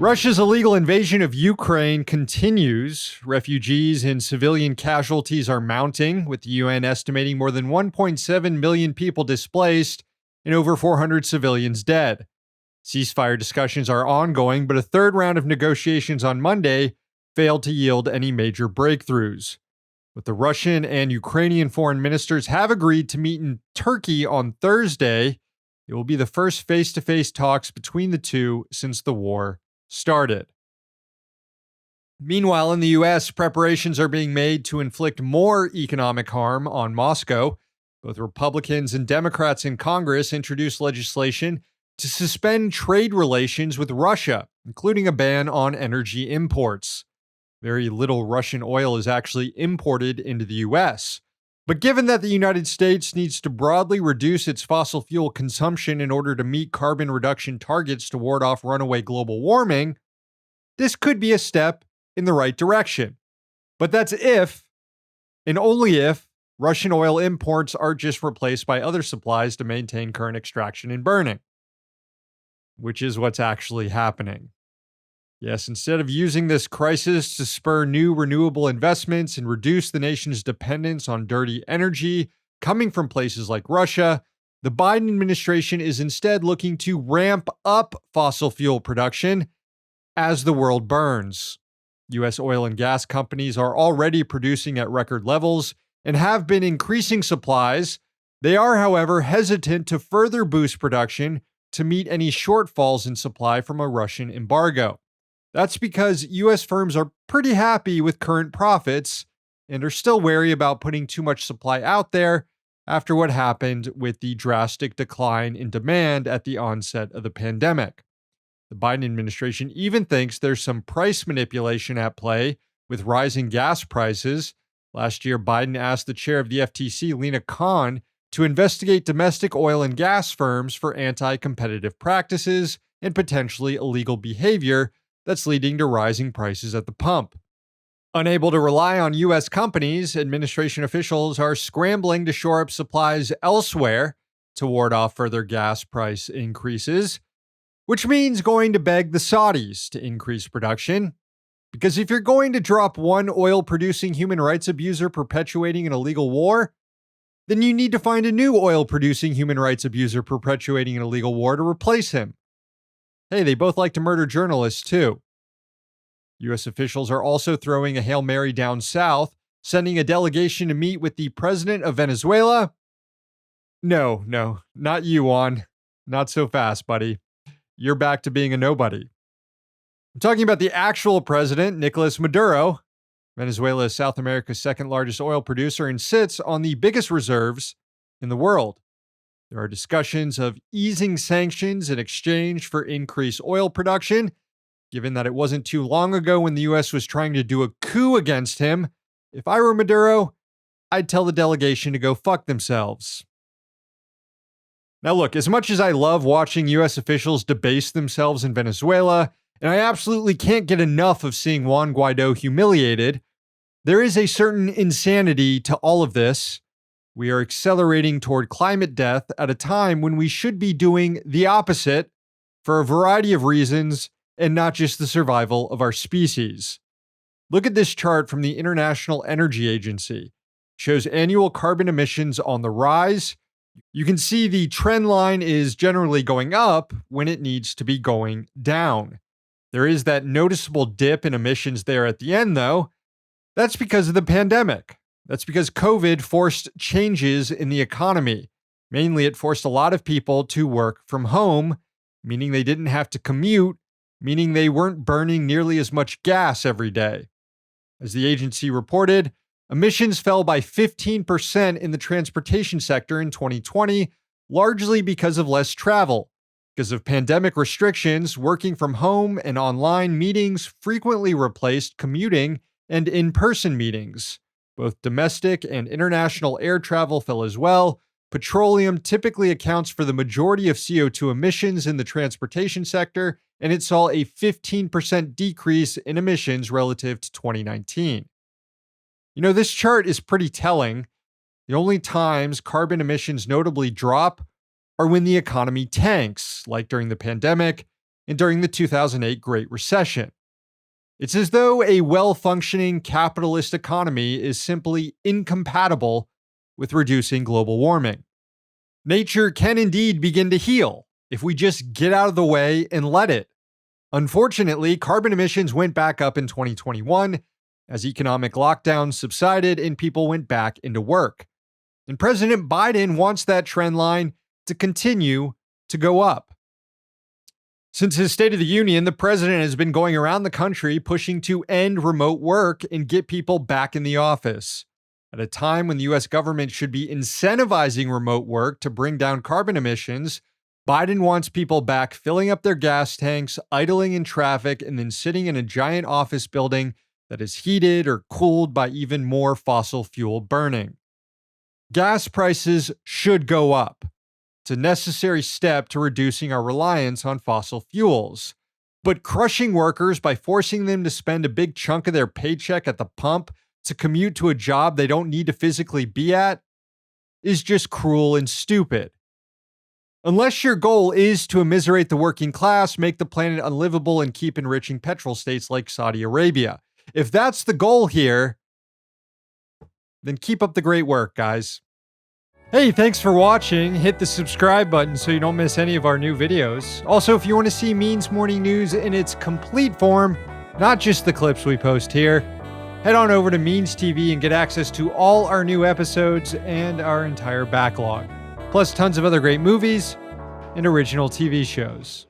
Russia's illegal invasion of Ukraine continues. Refugees and civilian casualties are mounting, with the UN estimating more than 1.7 million people displaced and over 400 civilians dead. Ceasefire discussions are ongoing, but a third round of negotiations on Monday failed to yield any major breakthroughs. But the Russian and Ukrainian foreign ministers have agreed to meet in Turkey on Thursday. It will be the first face-to-face talks between the two since the war started. Meanwhile, in the U.S., preparations are being made to inflict more economic harm on Moscow. Both Republicans and Democrats in Congress introduced legislation to suspend trade relations with Russia, including a ban on energy imports. Very little Russian oil is actually imported into the U.S. But given that the United States needs to broadly reduce its fossil fuel consumption in order to meet carbon reduction targets to ward off runaway global warming, this could be a step in the right direction. But that's if, and only if, Russian oil imports are just replaced by other supplies to maintain current extraction and burning, which is what's actually happening. Yes, instead of using this crisis to spur new renewable investments and reduce the nation's dependence on dirty energy coming from places like Russia, the Biden administration is instead looking to ramp up fossil fuel production as the world burns. U.S. oil and gas companies are already producing at record levels and have been increasing supplies. They are, however, hesitant to further boost production to meet any shortfalls in supply from a Russian embargo. That's because U.S. firms are pretty happy with current profits and are still wary about putting too much supply out there after what happened with the drastic decline in demand at the onset of the pandemic. The Biden administration even thinks there's some price manipulation at play with rising gas prices. Last year, Biden asked the chair of the FTC, Lina Khan, to investigate domestic oil and gas firms for anti-competitive practices and potentially illegal behavior that's leading to rising prices at the pump. Unable to rely on U.S. companies, administration officials are scrambling to shore up supplies elsewhere to ward off further gas price increases, which means going to beg the Saudis to increase production. Because if you're going to drop one oil-producing human rights abuser perpetuating an illegal war, then you need to find a new oil-producing human rights abuser perpetuating an illegal war to replace him. Hey, they both like to murder journalists, too. U.S. officials are also throwing a Hail Mary down south, sending a delegation to meet with the president of Venezuela. No, not you, Juan. Not so fast, buddy. You're back to being a nobody. I'm talking about the actual president, Nicolas Maduro. Venezuela is South America's second largest oil producer and sits on the biggest reserves in the world. There are discussions of easing sanctions in exchange for increased oil production, given that it wasn't too long ago when the U.S. was trying to do a coup against him. If I were Maduro, I'd tell the delegation to go fuck themselves. Now look, as much as I love watching U.S. officials debase themselves in Venezuela, and I absolutely can't get enough of seeing Juan Guaido humiliated, there is a certain insanity to all of this. We are accelerating toward climate death at a time when we should be doing the opposite for a variety of reasons and not just the survival of our species. Look at this chart from the International Energy Agency. It shows annual carbon emissions on the rise. You can see the trend line is generally going up when it needs to be going down. There is that noticeable dip in emissions there at the end, though. That's because of the pandemic. That's because COVID forced changes in the economy. Mainly, it forced a lot of people to work from home, meaning they didn't have to commute, meaning they weren't burning nearly as much gas every day. As the agency reported, emissions fell by 15% in the transportation sector in 2020, largely because of less travel. Because of pandemic restrictions, working from home and online meetings frequently replaced commuting and in-person meetings. Both domestic and international air travel fell as well. Petroleum typically accounts for the majority of CO2 emissions in the transportation sector, and it saw a 15% decrease in emissions relative to 2019. You know, this chart is pretty telling. The only times carbon emissions notably drop are when the economy tanks, like during the pandemic, and during the 2008 Great Recession. It's as though a well-functioning capitalist economy is simply incompatible with reducing global warming. Nature can indeed begin to heal if we just get out of the way and let it. Unfortunately, carbon emissions went back up in 2021 as economic lockdowns subsided and people went back into work. And President Biden wants that trend line to continue to go up. Since his State of the Union, the president has been going around the country pushing to end remote work and get people back in the office. At a time when the U.S. government should be incentivizing remote work to bring down carbon emissions, Biden wants people back filling up their gas tanks, idling in traffic, and then sitting in a giant office building that is heated or cooled by even more fossil fuel burning. Gas prices should go up. It's a necessary step to reducing our reliance on fossil fuels. But crushing workers by forcing them to spend a big chunk of their paycheck at the pump to commute to a job they don't need to physically be at is just cruel and stupid. Unless your goal is to immiserate the working class, make the planet unlivable, and keep enriching petrol states like Saudi Arabia. If that's the goal here, then keep up the great work, guys. Hey, thanks for watching. Hit the subscribe button so you don't miss any of our new videos. Also, if you want to see Means Morning News in its complete form, not just the clips we post here, head on over to Means TV and get access to all our new episodes and our entire backlog, plus tons of other great movies and original TV shows.